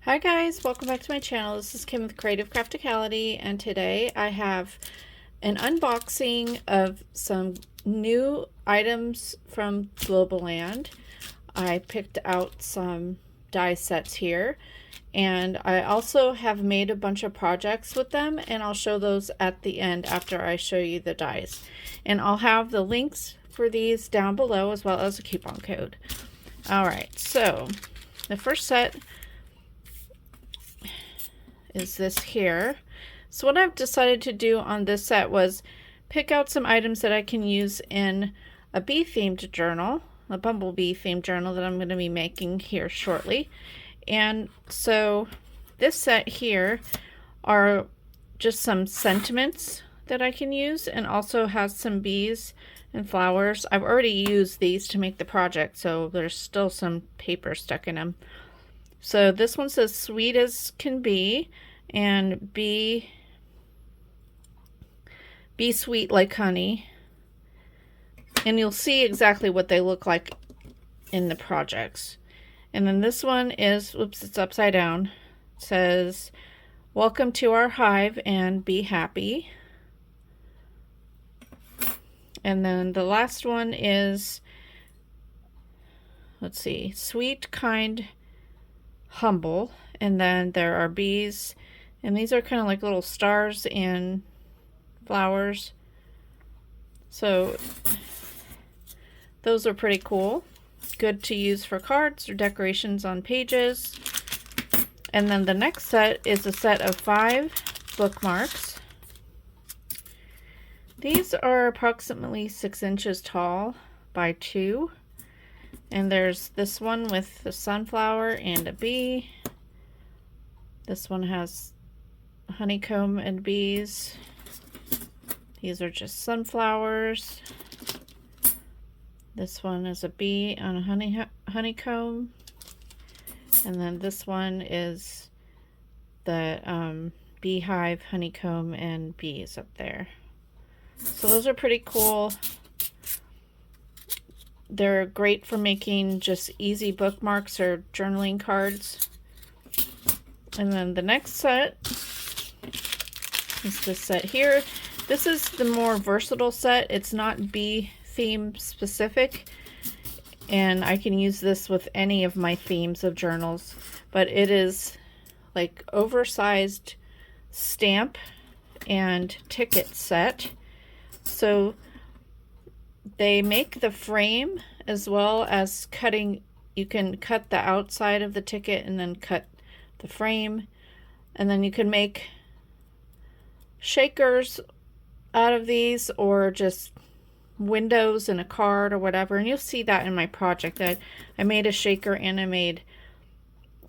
Hi guys, welcome back to my channel. This is Kim with Creative Crafticality, and today I have an unboxing of some new items from Globleland. I picked out some die sets here, and I also have made a bunch of projects with them, and I'll show those at the end after I show you the dies. And I'll have the links for these down below as well as a coupon code. Alright, so the first set is this here. So what I've decided to do on this set was pick out some items that I can use in a bee themed journal, a bumblebee themed journal that I'm going to be making here shortly. And so this set here are just some sentiments that I can use, and also has some bees and flowers. I've already used these to make the project, so there's still some paper stuck in them. So this one says sweet as can be, and be sweet like honey. And you'll see exactly what they look like in the projects. And then this one is, whoops, it's upside down. It says, welcome to our hive and be happy. And then the last one is, let's see, sweet, kind, humble. And then there are bees, and these are kind of like little stars and flowers. So those are pretty cool. Good to use for cards or decorations on pages. And then the next set is a set of 5 bookmarks. These are approximately 6 inches tall by 2. And there's this one with the sunflower and a bee. This one has honeycomb and bees. These are just sunflowers. This one is a bee on a honeycomb. And then this one is the beehive, honeycomb, and bees up there. So those are pretty cool. They're great for making just easy bookmarks or journaling cards. And then the next set is this set here. This is the more versatile set. It's not bee theme specific, and I can use this with any of my themes of journals, but it is like oversized stamp and ticket set. So they make the frame as well as cutting. You can cut the outside of the ticket and then cut the frame, and then you can make shakers out of these, or just windows in a card or whatever. And you'll see that in my project that I made a shaker and I made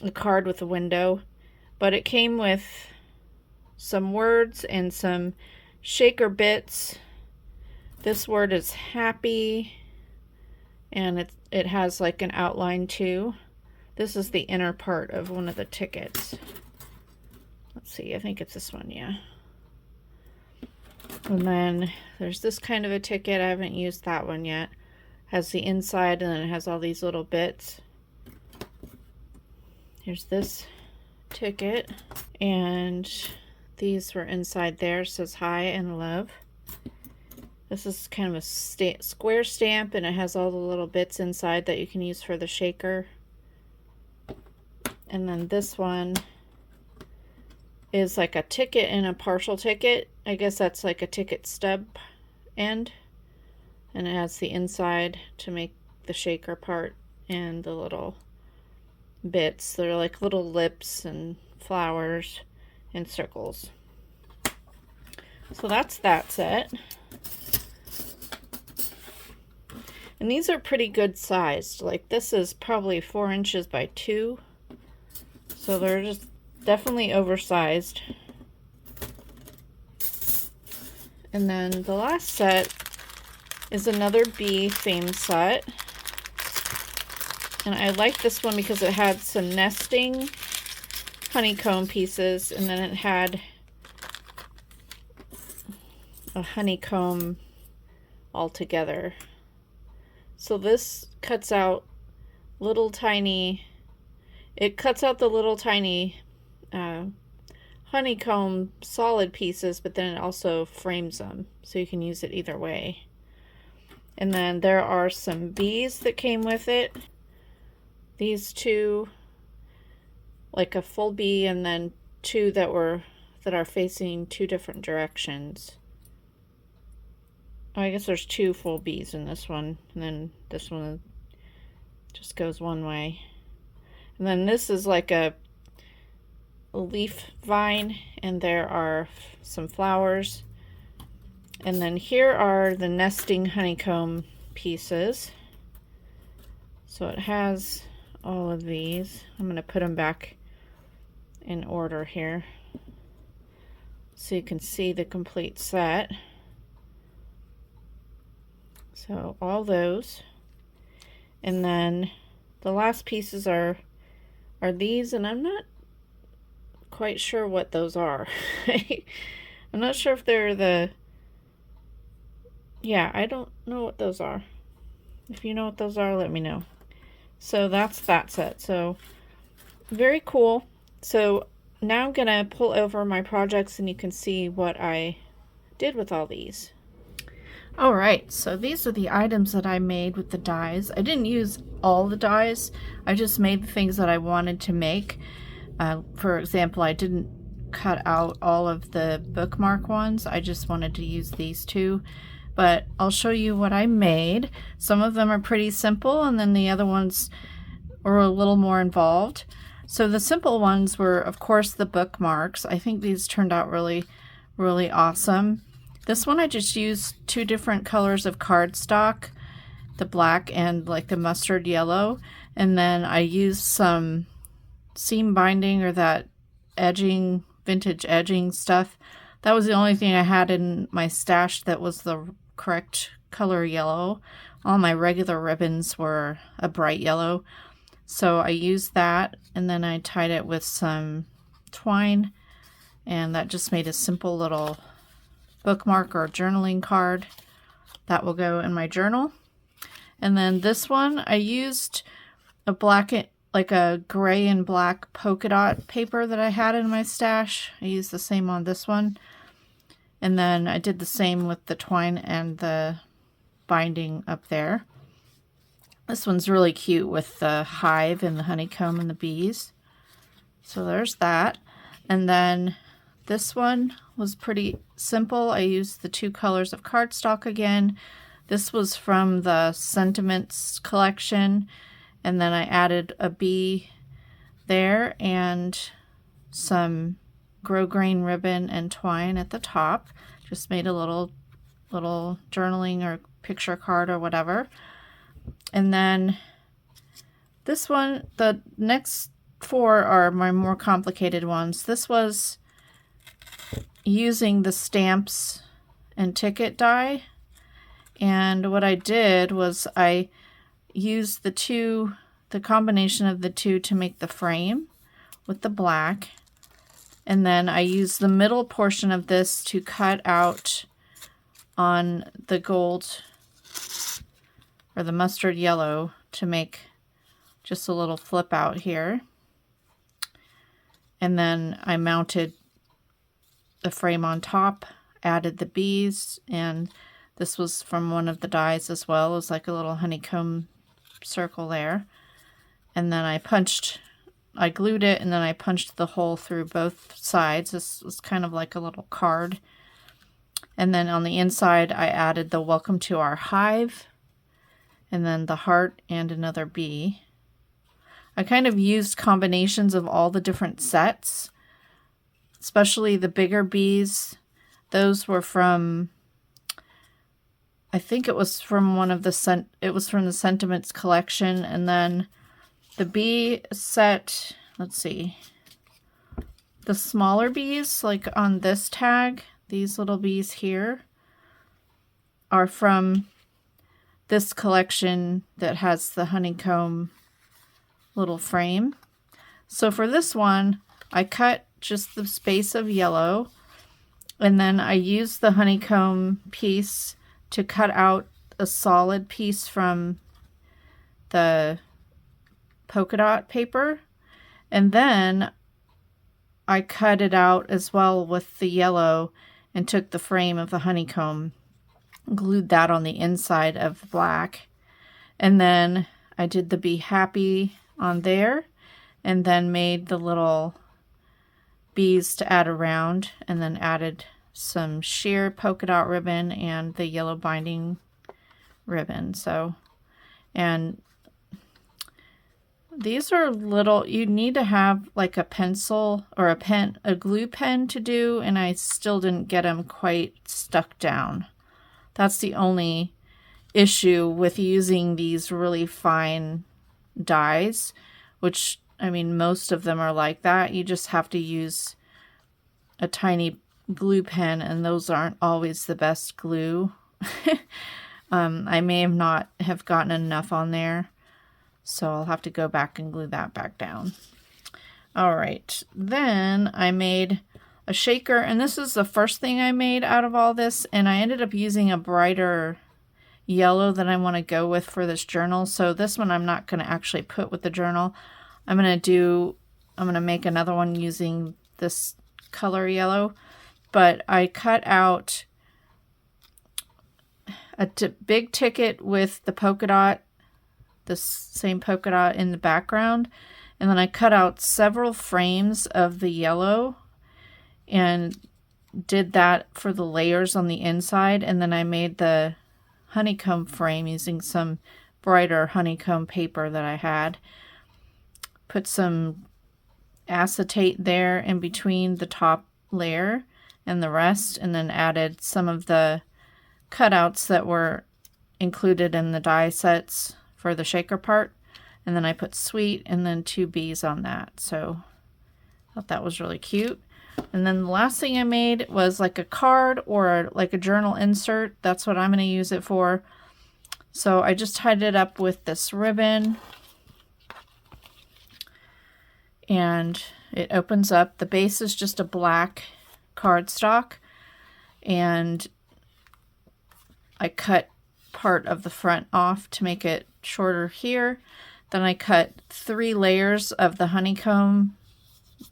a card with a window, but it came with some words and some shaker bits. This word is happy, and it has like an outline too. This is the inner part of one of the tickets. Let's see, I think it's this one, yeah. And then there's this kind of a ticket. I haven't used that one yet. Has the inside, and then it has all these little bits. Here's this ticket, and these were inside there. It says hi and love. This is kind of a square stamp, and it has all the little bits inside that you can use for the shaker. And then this one is like a ticket and a partial ticket. I guess that's like a ticket stub end. And it has the inside to make the shaker part and the little bits. They're like little lips and flowers and circles. So that's that set. And these are pretty good sized. Like this is probably 4 inches by 2. So they're just definitely oversized. And then the last set is another bee theme set. And I like this one because it had some nesting honeycomb pieces, and then it had a honeycomb all together. So this cuts out little tiny it cuts out the little tiny honeycomb solid pieces, but then it also frames them, so you can use it either way. And then there are some bees that came with it. These two, like a full bee, and then two that are facing two different directions. Oh, I guess there's two full bees in this one, and then this one just goes one way. And then this is like a leaf vine, and there are some flowers. And then here are the nesting honeycomb pieces. So it has all of these. I'm going to put them back in order here so you can see the complete set. So all those. And then the last pieces are these, and I'm not quite sure what those are. I'm not sure if they're the... Yeah, I don't know what those are. If you know what those are, let me know. So that's that set. So very cool. So now I'm gonna pull over my projects and you can see what I did with all these. Alright, so these are the items that I made with the dies. I didn't use all the dies. I just made the things that I wanted to make. For example, I didn't cut out all of the bookmark ones. I just wanted to use these two. But I'll show you what I made. Some of them are pretty simple, and then the other ones are a little more involved. So the simple ones were, of course, the bookmarks. I think these turned out really, really awesome. This one I just used two different colors of cardstock, the black and like the mustard yellow, and then I used some seam binding or that edging, vintage edging stuff. That was the only thing I had in my stash that was the correct color yellow. All my regular ribbons were a bright yellow. So I used that, and then I tied it with some twine, and that just made a simple little bookmark or journaling card that will go in my journal. And then this one I used a black, like a gray and black polka dot paper that I had in my stash. I used the same on this one, and then I did the same with the twine and the binding up there. This one's really cute with the hive and the honeycomb and the bees. So there's that. And then this one was pretty simple. I used the two colors of cardstock again. This was from the Sentiments collection, and then I added a bee there and some grosgrain ribbon and twine at the top. Just made a little journaling or picture card or whatever. And then this one, the next four are my more complicated ones. This was using the stamps and ticket die, and what I did was I used the combination of the two to make the frame with the black, and then I used the middle portion of this to cut out on the gold or the mustard yellow to make just a little flip out here. And then I mounted the frame on top, added the bees, and this was from one of the dies as well. It was like a little honeycomb circle there. And then I glued it, and then I punched the hole through both sides. This was kind of like a little card. And then on the inside, I added the welcome to our hive, and then the heart and another bee. I kind of used combinations of all the different sets, especially the bigger bees. Those were from, I think it was from one of the it was from the Sentiments collection. And then the bee set, let's see, the smaller bees, like on this tag, these little bees here, are from this collection that has the honeycomb little frame. So for this one, I cut just the space of yellow, and then I used the honeycomb piece to cut out a solid piece from the polka dot paper, And then I cut it out as well with the yellow and took the frame of the honeycomb, glued that on the inside of the black. And then I did the Be Happy on there, and then made the little bees to add around, and then added some sheer polka dot ribbon and the yellow binding ribbon. So, and these are little, you need to have like a pencil or a glue pen to do, and I still didn't get them quite stuck down. That's the only issue with using these really fine dies, which, I mean, most of them are like that. You just have to use a tiny glue pen, and those aren't always the best glue. I may have not have gotten enough on there, so I'll have to go back and glue that back down. All right, then I made a shaker, and this is the first thing I made out of all this, and I ended up using a brighter yellow that I want to go with for this journal. So this one I'm not going to actually put with the journal. I'm going to make another one using this color yellow, but I cut out a big ticket with the polka dot, the same polka dot in the background, and then I cut out several frames of the yellow and did that for the layers on the inside, and then I made the honeycomb frame using some brighter honeycomb paper that I had. Put some acetate there in between the top layer and the rest, and then added some of the cutouts that were included in the die sets for the shaker part, and then I put sweet and then 2 bees on that. So I thought that was really cute. And then the last thing I made was like a card or like a journal insert. That's what I'm going to use it for. So I just tied it up with this ribbon, and it opens up. The base is just a black cardstock, and I cut part of the front off to make it shorter here. Then I cut 3 layers of the honeycomb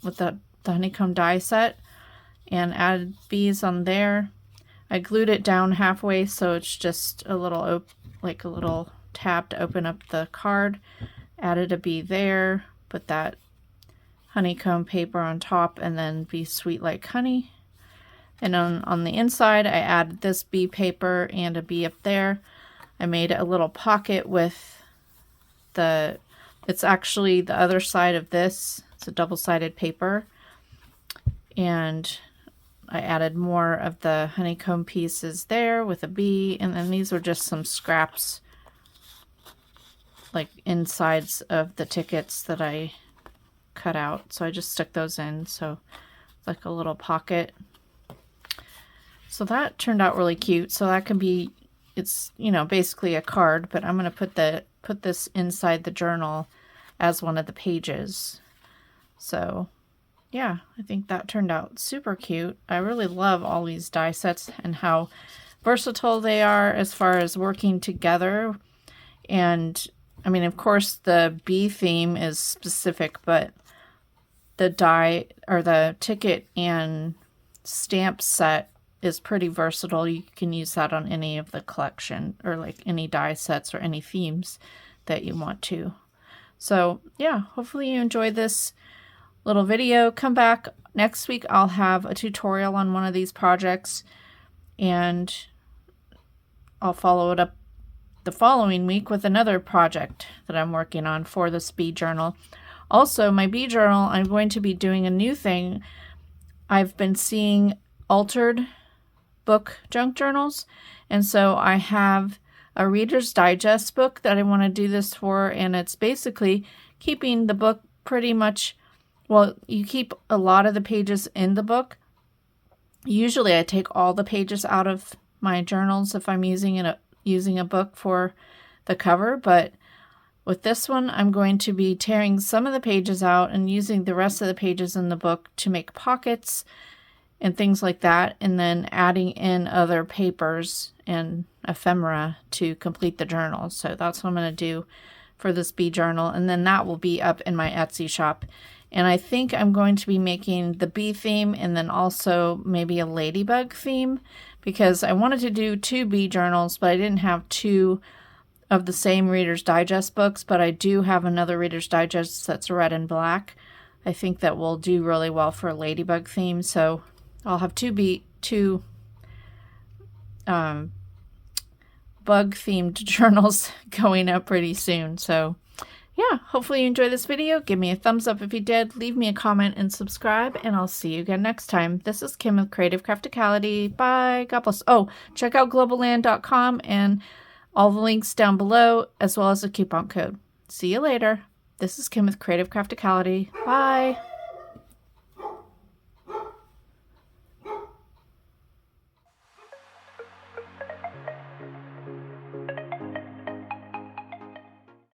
with the honeycomb die set and added bees on there. I glued it down halfway so it's just a little like a little tab to open up the card. Added a bee there, put that honeycomb paper on top, and then Be Sweet Like Honey. And on the inside, I added this bee paper and a bee up there. I made a little pocket with it's actually the other side of this. It's a double-sided paper. And I added more of the honeycomb pieces there with a bee. And then these were just some scraps, like insides of the tickets that I cut out. So I just stuck those in. So like a little pocket. So that turned out really cute. So that can be, it's, you know, basically a card, but I'm going to put this inside the journal as one of the pages. So yeah, I think that turned out super cute. I really love all these die sets and how versatile they are as far as working together. And I mean, of course, the bee theme is specific, but the die or the ticket and stamp set is pretty versatile. You can use that on any of the collection or like any die sets or any themes that you want to. So yeah, hopefully you enjoyed this little video. Come back next week. I'll have a tutorial on one of these projects, and I'll follow it up the following week with another project that I'm working on for this bee journal. Also, my bee journal, I'm going to be doing a new thing. I've been seeing altered book junk journals, and so I have a Reader's Digest book that I want to do this for, and it's basically keeping the book pretty much, well, you keep a lot of the pages in the book. Usually I take all the pages out of my journals if I'm using a book for the cover, but with this one I'm going to be tearing some of the pages out and using the rest of the pages in the book to make pockets and things like that, and then adding in other papers and ephemera to complete the journal. So that's what I'm going to do for this bee journal, and then that will be up in my Etsy shop. And I think I'm going to be making the bee theme and then also maybe a ladybug theme, because I wanted to do 2 bee journals, but I didn't have 2 of the same Reader's Digest books, but I do have another Reader's Digest that's red and black. I think that will do really well for a ladybug theme, so I'll have 2 bug-themed journals going up pretty soon. So yeah, hopefully you enjoyed this video. Give me a thumbs up if you did. Leave me a comment and subscribe, and I'll see you again next time. This is Kim with Creative Crafticality. Bye. God bless. Oh, check out Globleland.com and all the links down below, as well as the coupon code. See you later. This is Kim with Creative Crafticality. Bye.